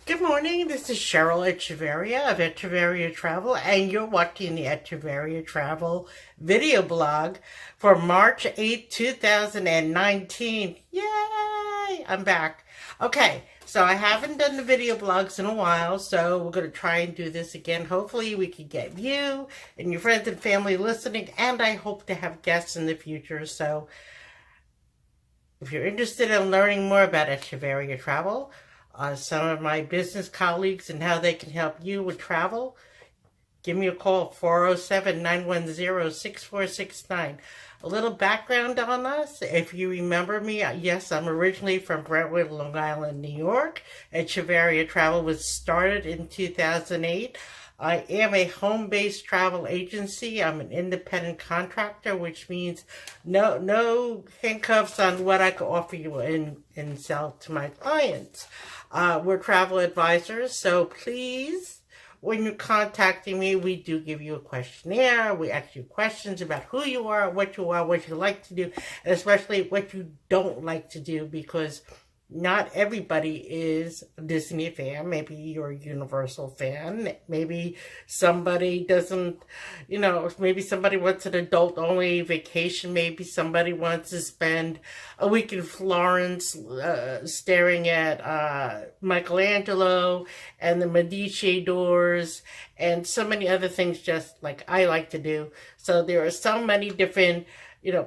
Good morning, this is Cheryl Echevarria of Echevarria Travel, and you're watching the Echevarria Travel video blog for March 8th, 2019. Yay! I'm back. Okay, so I haven't done the video blogs in a while, so we're going to try and do this again. Hopefully we can get you and your friends and family listening, and I hope to have guests in the future. So if you're interested in learning more about Echevarria Travel, some of my business colleagues and how they can help you with travel, give me a call, 407-910-6469. A little background on us. If you remember me, yes, I'm originally from Brentwood, Long Island, New York. Echevarria Travel was started in 2008. I am a home-based travel agency. I'm an independent contractor, which means no handcuffs on what I can offer you and sell to my clients. We're travel advisors, so please, when you're contacting me, we do give you a questionnaire. We ask you questions about who you are, what you like to do, and especially what you don't like to do, because not everybody is a Disney fan. Maybe you're a Universal fan. Maybe somebody doesn't, maybe somebody wants an adult-only vacation. Maybe somebody wants to spend a week in Florence staring at Michelangelo and the Medici doors and so many other things just like I like to do. So there are so many different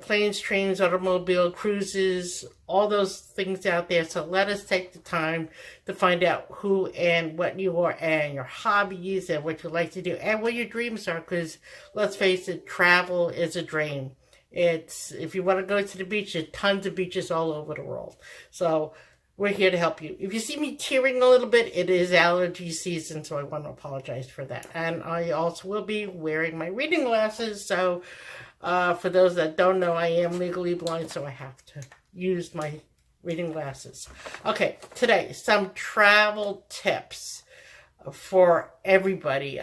planes, trains, automobile, cruises, all those things out there. So let us take the time to find out who and what you are and your hobbies and what you like to do and what your dreams are. Because let's face it, travel is a dream. If you want to go to the beach, there's tons of beaches all over the world. So we're here to help you. If you see me tearing a little bit, it is allergy season, so I want to apologize for that. And I also will be wearing my reading glasses, so for those that don't know, I am legally blind, so I have to use my reading glasses. Okay, today, some travel tips for everybody.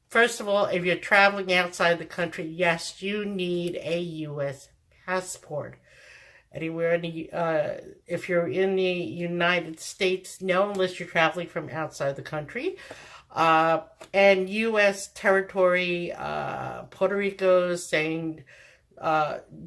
First of all, if you're traveling outside the country, yes, you need a U.S. passport. Anywhere in the, if you're in the United States, no, unless you're traveling from outside the country. And U.S. territory, Puerto Rico, St.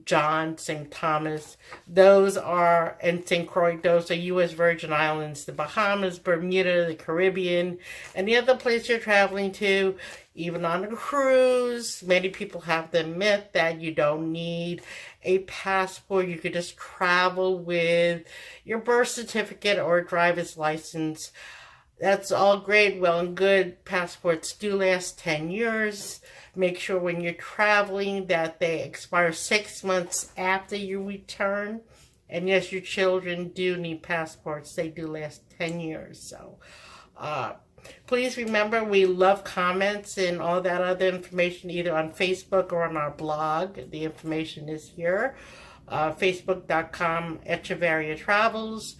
John, St. Thomas, and St. Croix, those are U.S. Virgin Islands, the Bahamas, Bermuda, the Caribbean, and the other place you're traveling to, even on a cruise. Many people have the myth that you don't need a passport. You could just travel with your birth certificate or driver's license. That's all great, well and good. Passports do last 10 years. Make sure when you're traveling that they expire 6 months after you return. And yes, your children do need passports. They do last 10 years. So please remember, we love comments and all that other information either on Facebook or on our blog. The information is here. Facebook.com, Echevarria Travels.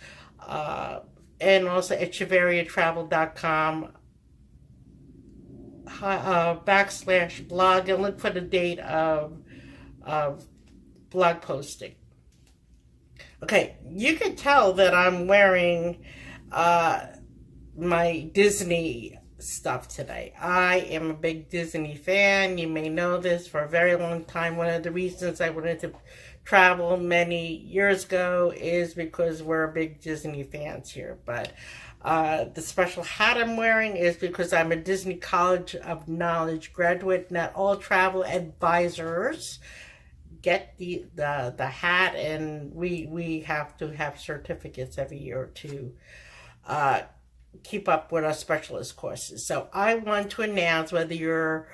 And also EchevarriaTravel.com /blog, and look for the date of blog posting. Okay, you can tell that I'm wearing my Disney stuff today. I am a big Disney fan. You may know this for a very long time. One of the reasons I wanted to travel many years ago is because we're big Disney fans here. But the special hat I'm wearing is because I'm a Disney College of Knowledge graduate. Not all travel advisors get the hat, and we have to have certificates every year to keep up with our specialist courses. So I want to announce, whether you're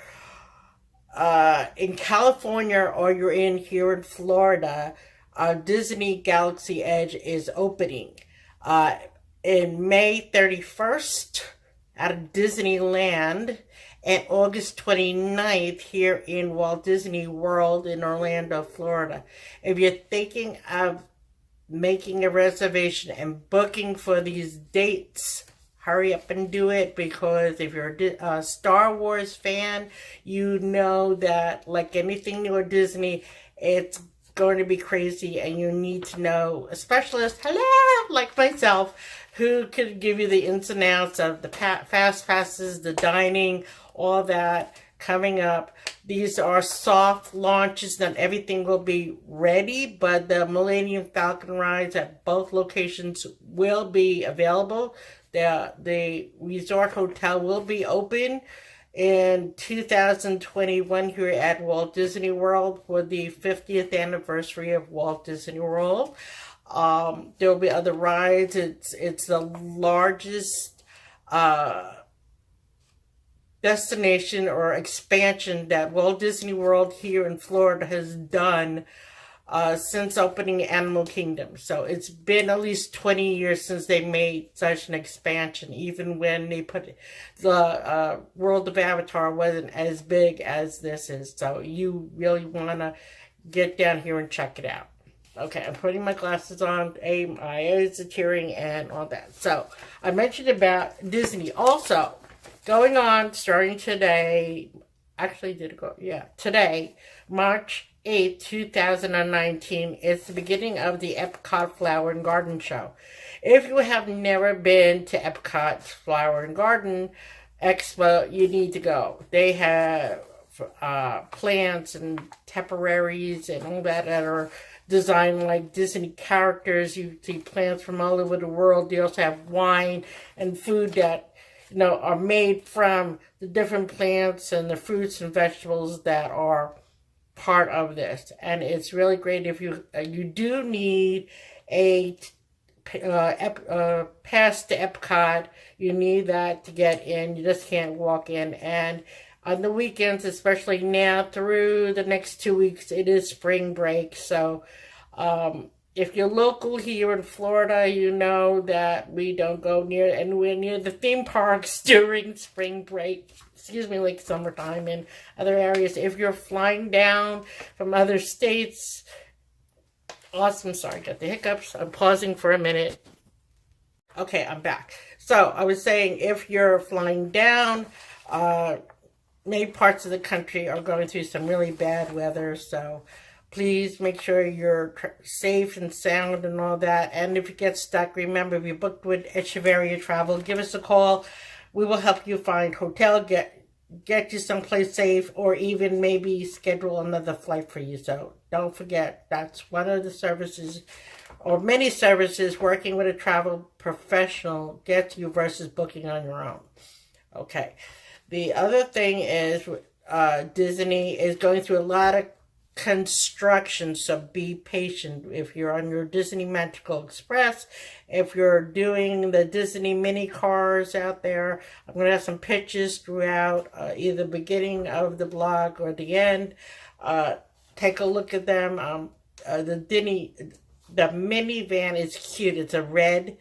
in California or you're here in Florida, Disney Galaxy Edge is opening in May 31st at Disneyland and August 29th here in Walt Disney World in Orlando, Florida. If you're thinking of making a reservation and booking for these dates, hurry up and do it, because if you're a Star Wars fan, you know that like anything new at Disney, it's going to be crazy, and you need to know a specialist, hello, like myself, who could give you the ins and outs of the fast passes, the dining, all that coming up. These are soft launches. Not everything will be ready, but the Millennium Falcon rides at both locations will be available. The resort hotel will be open in 2021 here at Walt Disney World for the 50th anniversary of Walt Disney World. There will be other rides. It's the largest destination or expansion that Walt Disney World here in Florida has done since opening Animal Kingdom. So it's been at least 20 years since they made such an expansion. Even when they put the World of Avatar wasn't as big as this is. So you really want to get down here and check it out. Okay, I'm putting my glasses on, my eyes are tearing and all that. So I mentioned about Disney. Also, going on, starting today, today, March 8th, 2019, is the beginning of the Epcot Flower and Garden Show. If you have never been to Epcot's Flower and Garden Expo, you need to go. They have plants and temporaries and all that are designed like Disney characters. You see plants from all over the world. They also have wine and food that are made from the different plants and the fruits and vegetables that are part of this. And it's really great. If you do need a pass to Epcot, you need that to get in. You just can't walk in. And on the weekends, especially now through the next 2 weeks, it is spring break. So if you're local here in Florida, you know that we don't go anywhere near the theme parks during spring break. Like summertime and other areas. If you're flying down from other states, awesome. Sorry, got the hiccups. I'm pausing for a minute. Okay, I'm back. So I was saying, if you're flying down, many parts of the country are going through some really bad weather. So please make sure you're safe and sound and all that. And if you get stuck, remember, if you booked with Echevarria Travel, give us a call. We will help you find hotel, get you someplace safe, or even maybe schedule another flight for you. So don't forget, that's one of the services, or many services, working with a travel professional gets you versus booking on your own. Okay. The other thing is Disney is going through a lot of construction, so be patient. If you're on your Disney Magical Express, if you're doing the Disney mini cars out there, I'm going to have some pictures throughout either the beginning of the blog or the end. Take a look at them. The minivan is cute. It's a red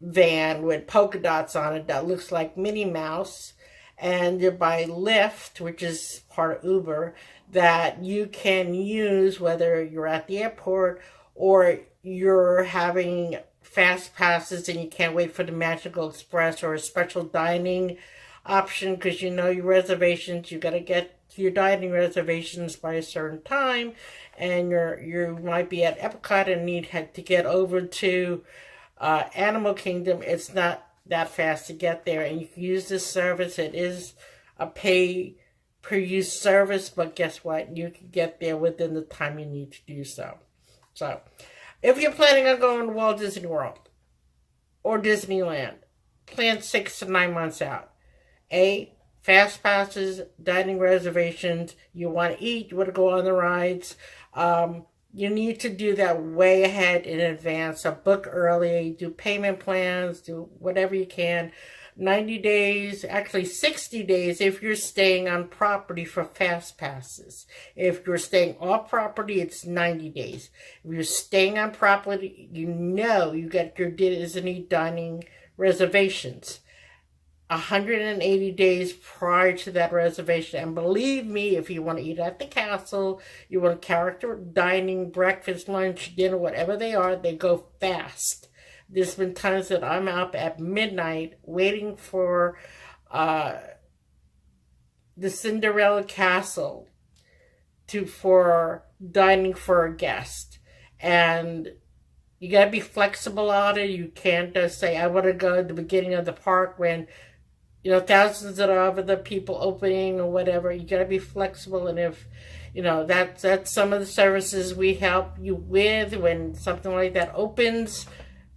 van with polka dots on it that looks like Minnie Mouse. And they're by Lyft, which is part of Uber, that you can use whether you're at the airport or you're having fast passes and you can't wait for the Magical Express or a special dining option, because your reservations, you got to get your dining reservations by a certain time, and you might be at Epcot and need to get over to Animal Kingdom. It's not that fast to get there, and you can use this service. It is a pay per use service, but guess what? You can get there within the time you need to do so. So if you're planning on going to Walt Disney World or Disneyland, plan 6 to 9 months out. Fast passes, dining reservations, you want to eat, you want to go on the rides. You need to do that way ahead in advance. So book early, do payment plans, do whatever you can. 90 days, actually 60 days if you're staying on property for fast passes. If you're staying off property, it's 90 days. If you're staying on property, you get your Disney dining reservations 180 days prior to that reservation. And believe me, if you want to eat at the castle, you want character dining, breakfast, lunch, dinner, whatever they are, they go fast. There's been times that I'm up at midnight waiting for the Cinderella Castle for dining for a guest. And you got to be flexible on it. You can't just say, I want to go at the beginning of the park when, thousands of other people opening or whatever. You got to be flexible. And if, that's some of the services we help you with when something like that opens,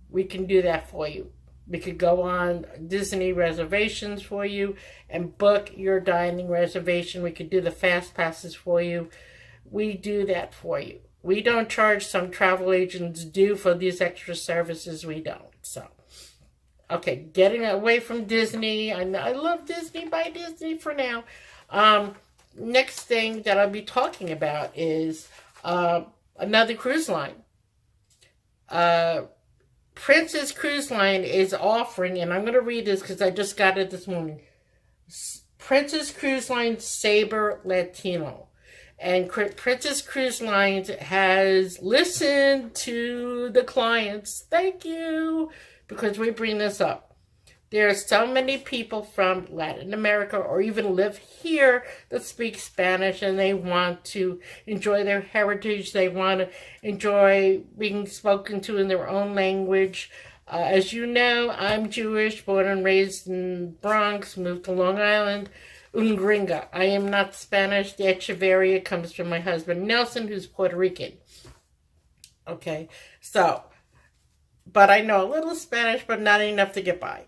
we can do that for you. We could go on Disney reservations for you and book your dining reservation. We could do the fast passes for you. We do that for you. We don't charge, some travel agents do for these extra services. We don't. So, okay, getting away from Disney. I love Disney by Disney for now. Next thing that I'll be talking about is another cruise line. Princess Cruise Line is offering, and I'm going to read this because I just got it this morning. Princess Cruise Line Sabre Latino. And Princess Cruise Lines has listened to the clients. Thank you, because we bring this up. There are so many people from Latin America or even live here that speak Spanish, and they want to enjoy their heritage. They want to enjoy being spoken to in their own language. As you know, I'm Jewish, born and raised in Bronx, moved to Long Island. Gringa. I am not Spanish. The Echevarria comes from my husband, Nelson, who's Puerto Rican. Okay, so, but I know a little Spanish, but not enough to get by.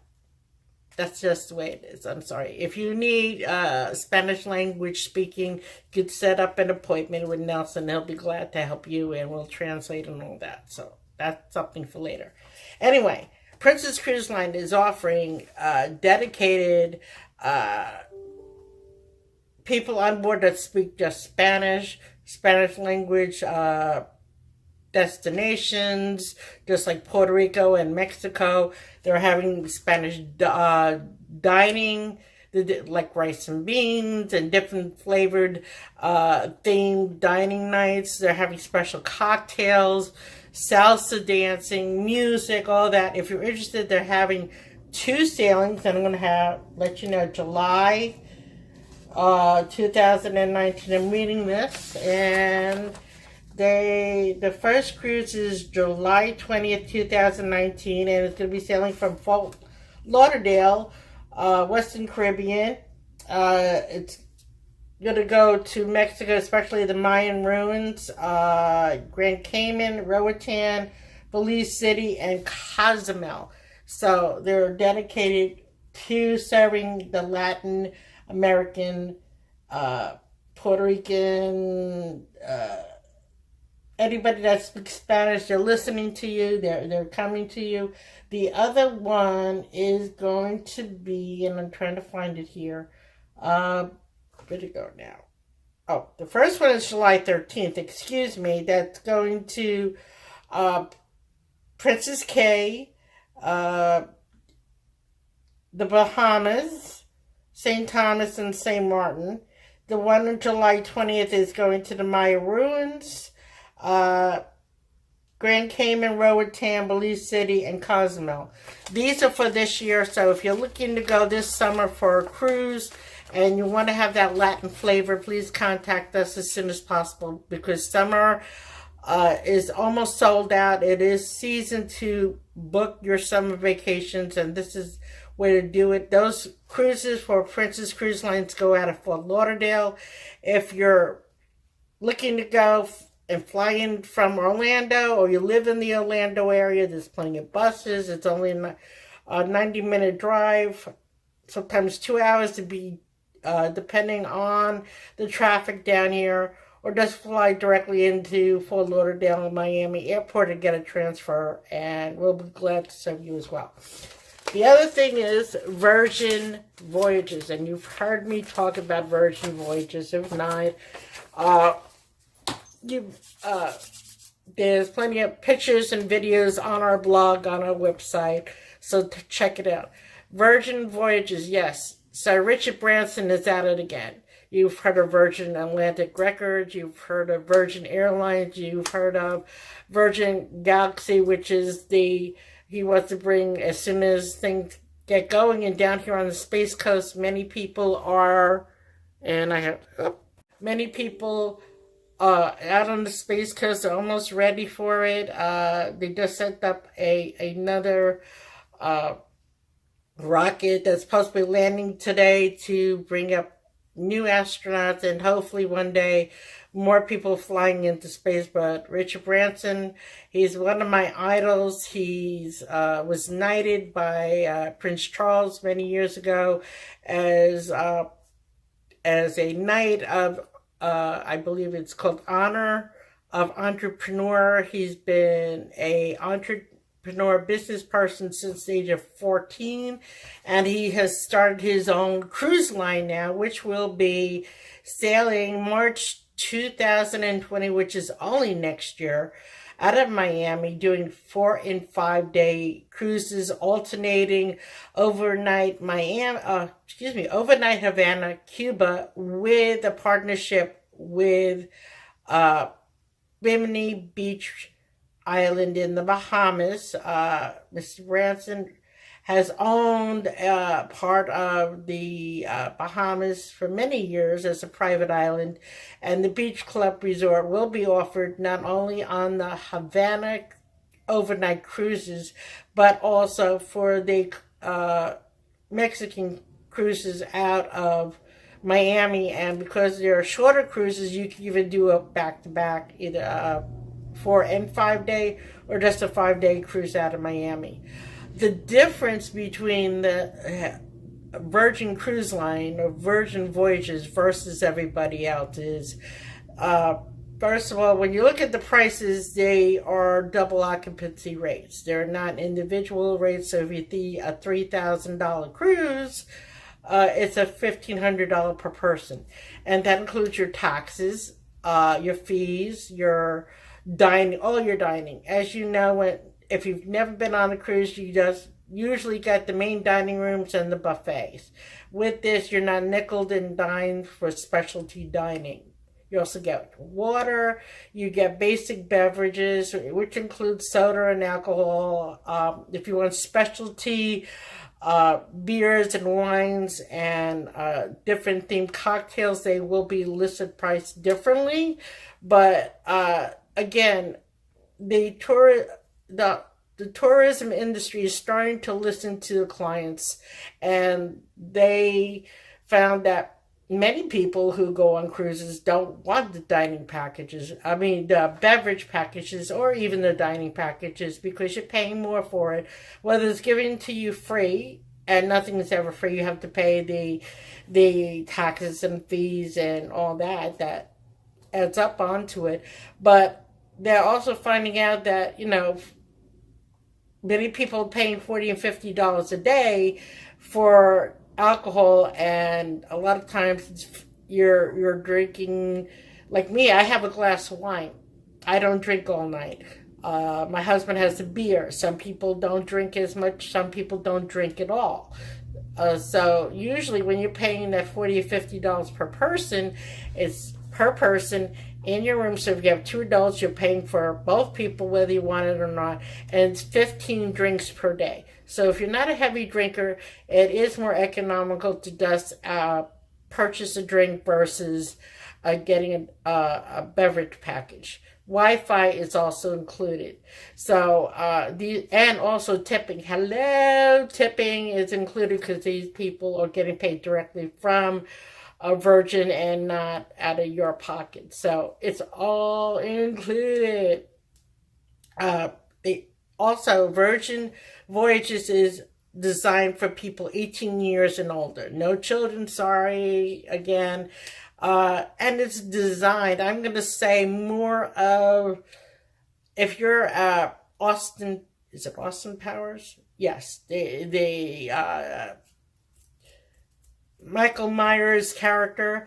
That's just the way it is. I'm sorry. If you need Spanish language speaking, you could set up an appointment with Nelson. He'll be glad to help you, and we'll translate and all that. So that's something for later. Anyway, Princess Cruise Line is offering dedicated people on board that speak just Spanish language, destinations, just like Puerto Rico and Mexico. They're having Spanish dining, like rice and beans and different flavored themed dining nights. They're having special cocktails, salsa dancing, music, all that. If you're interested, they're having 2 sailings, and I'm going to let you know July 2019. I'm reading this, and the first cruise is July 20th, 2019, and it's going to be sailing from Fort Lauderdale, Western Caribbean. It's going to go to Mexico, especially the Mayan ruins, Grand Cayman, Roatan, Belize City, and Cozumel. So they're dedicated to serving the Latin American, Puerto Rican, anybody that speaks Spanish. They're listening to you. They're coming to you. The other one is going to be, and I'm trying to find it here. Where'd it go now? Oh, the first one is July 13th. Excuse me. That's going to Princess Cay, the Bahamas, St. Thomas, and St. Martin. The one on July 20th is going to the Maya ruins, Grand Cayman, Roatan, Belize City, and Cozumel. These are for this year, so if you're looking to go this summer for a cruise and you want to have that Latin flavor, please contact us as soon as possible, because summer is almost sold out. It is season to book your summer vacations, and this is way to do it. Those cruises for Princess Cruise Lines go out of Fort Lauderdale. If you're looking to go and fly in from Orlando, or you live in the Orlando area, there's plenty of buses. It's only a 90-minute drive, sometimes 2 hours to be, depending on the traffic down here, or just fly directly into Fort Lauderdale and Miami Airport and get a transfer, and we'll be glad to serve you as well. The other thing is Virgin Voyages, and you've heard me talk about Virgin Voyages. If not, there's plenty of pictures and videos on our blog, on our website, so check it out. Virgin Voyages, yes. Sir Richard Branson is at it again. You've heard of Virgin Atlantic Records. You've heard of Virgin Airlines. You've heard of Virgin Galaxy, which is he wants to bring as soon as things get going. And down here on the Space Coast, many people out on the Space Coast. They're almost ready for it. They just sent up another uh, rocket that's possibly landing today to bring up new astronauts, and hopefully one day more people flying into space. But Richard Branson, he's one of my idols. He's was knighted by Prince Charles many years ago as a knight of I believe it's called Honor of Entrepreneur. He's been a entrepreneur business person since the age of 14, and he has started his own cruise line now, which will be sailing March 2020, which is only next year, out of Miami, doing 4 and 5 day cruises, alternating overnight overnight Havana, Cuba, with a partnership with Bimini Beach Island in the Bahamas. Mr. Branson has owned part of the Bahamas for many years as a private island, and the Beach Club Resort will be offered not only on the Havana overnight cruises, but also for the Mexican cruises out of Miami. And because there are shorter cruises, you can even do a back-to-back, either 4 and 5 day or just a 5 day cruise out of Miami. The difference between the Virgin Cruise Line or Virgin Voyages versus everybody else is, first of all, when you look at the prices, they are double occupancy rates. They're not individual rates. So if you see a $3,000 cruise, it's a $1,500 per person. And that includes your taxes, your fees, your dining, all your dining. As you know, if you've never been on a cruise, you just usually got the main dining rooms and the buffets. With this, you're not nickeled and dined for specialty dining. You also get water, you get basic beverages, which includes soda and alcohol. If you want specialty beers and wines and different themed cocktails, they will be listed priced differently. But again, the tourism industry is starting to listen to the clients, and they found that many people who go on cruises don't want the dining packages. I mean, the beverage packages or even the dining packages, because you're paying more for it. Whether it's given to you free, and nothing is ever free, you have to pay the taxes and fees and all that adds up onto it. But they're also finding out that, many people are paying $40 and $50 a day for alcohol, and a lot of times you're drinking. Like me, I have a glass of wine. I don't drink all night. My husband has a beer. Some people don't drink as much. Some people don't drink at all. So usually when you're paying that $40 or $50 per person, it's per person in your room. So if you have 2 adults, you're paying for both people, whether you want it or not. And it's 15 drinks per day. So if you're not a heavy drinker, it is more economical to just purchase a drink versus getting a beverage package. Wi-Fi is also included. So and also tipping. Hello, tipping is included because these people are getting paid directly from a Virgin and not out of your pocket. So it's all included. Also, Virgin Voyages is designed for people 18 years and older. No children, sorry, again. And it's designed, I'm going to say, more of, if you're Austin, is it Austin Powers? Yes, Michael Myers' character,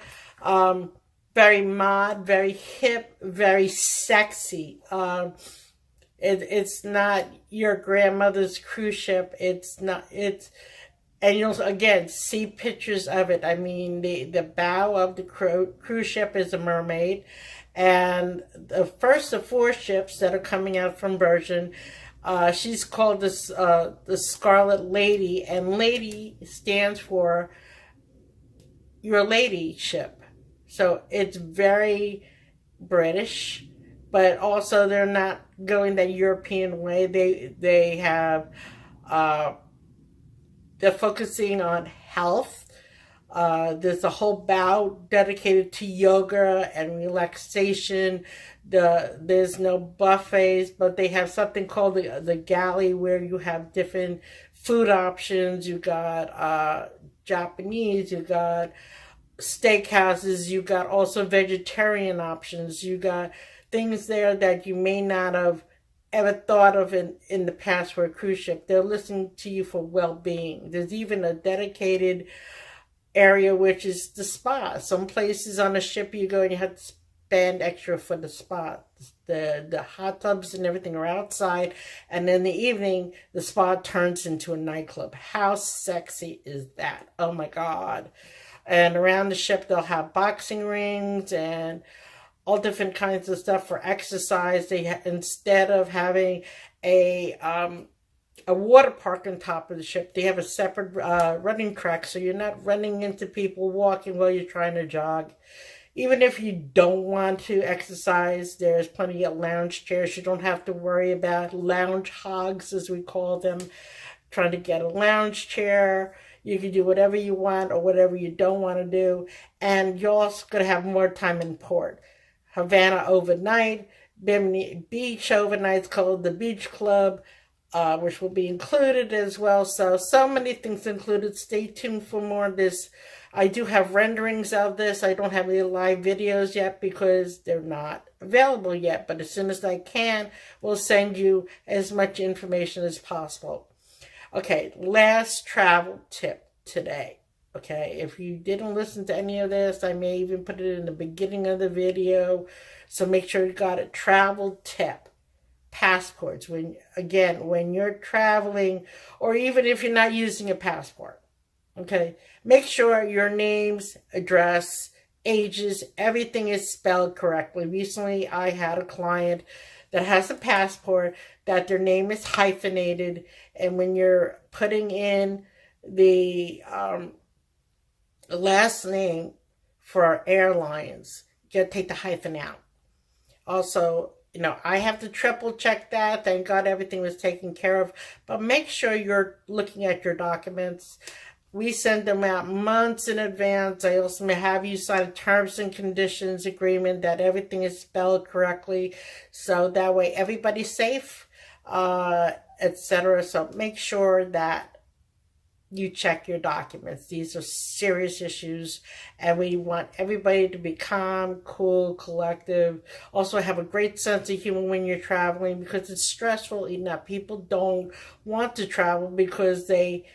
very mod, very hip, very sexy. It's not your grandmother's cruise ship. And you'll again see pictures of it. I mean, the bow of the cruise ship is a mermaid, and the first of 4 ships that are coming out from Virgin, she's called the Scarlet Lady, and lady stands for your lady ship. So it's very British, but also they're not going the European way. They have they're focusing on health. There's a whole bow dedicated to yoga and relaxation. There's no buffets, but they have something called the galley where you have different food options. You got Japanese, you got steakhouses, you got also vegetarian options. You got things there that you may not have ever thought of in the past for a cruise ship. They're listening to you for well-being. There's even a dedicated area which is the spa. Some places on a ship you go and you have to spend extra for the spa. The hot tubs and everything are outside, and in the evening the spa turns into a nightclub. How sexy is that? Oh my God. And around the ship they'll have boxing rings and all different kinds of stuff for exercise. Instead of having a water park on top of the ship, they have a separate running track, so you're not running into people walking while you're trying to jog. Even if you don't want to exercise, there's plenty of lounge chairs. You don't have to worry about lounge hogs, as we call them, trying to get a lounge chair. You can do whatever you want or whatever you don't want to do. And you're also going to have more time in port. Havana overnight, Bimini Beach overnight, called the Beach Club, which will be included as well. So many things included. Stay tuned for more of this. I do have renderings of this. I don't have any live videos yet because they're not available yet. But as soon as I can, we'll send you as much information as possible. Okay, last travel tip today. Okay, if you didn't listen to any of this, I may even put it in the beginning of the video. So make sure you got a travel tip. Passports. When you're traveling, or even if you're not using a passport, okay, make sure your names, address, ages, everything is spelled correctly. Recently, I had a client that has a passport that their name is hyphenated, and when you're putting in the last name for airlines, you gotta take the hyphen out. Also, I have to triple check that. Thank God everything was taken care of. But make sure you're looking at your documents. We send them out months in advance. I also may have you sign a terms and conditions agreement that everything is spelled correctly. So that way everybody's safe, etc. So make sure that you check your documents. These are serious issues, and we want everybody to be calm, cool, collective. Also have a great sense of humor when you're traveling, because it's stressful enough. People don't want to travel because they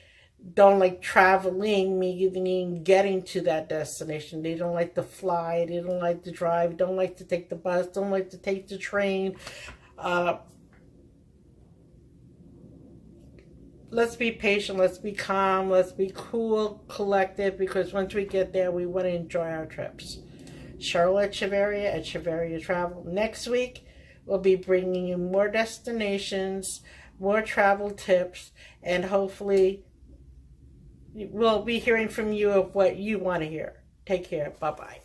don't like traveling, meaning getting to that destination. They don't like to fly, they don't like to drive, don't like to take the bus, don't like to take the train. Let's be patient, let's be calm, let's be cool, collective, because once we get there, we want to enjoy our trips. Charlotte Echevarria at Echevarria Travel. Next week, we'll be bringing you more destinations, more travel tips, and hopefully we'll be hearing from you of what you want to hear. Take care. Bye-bye.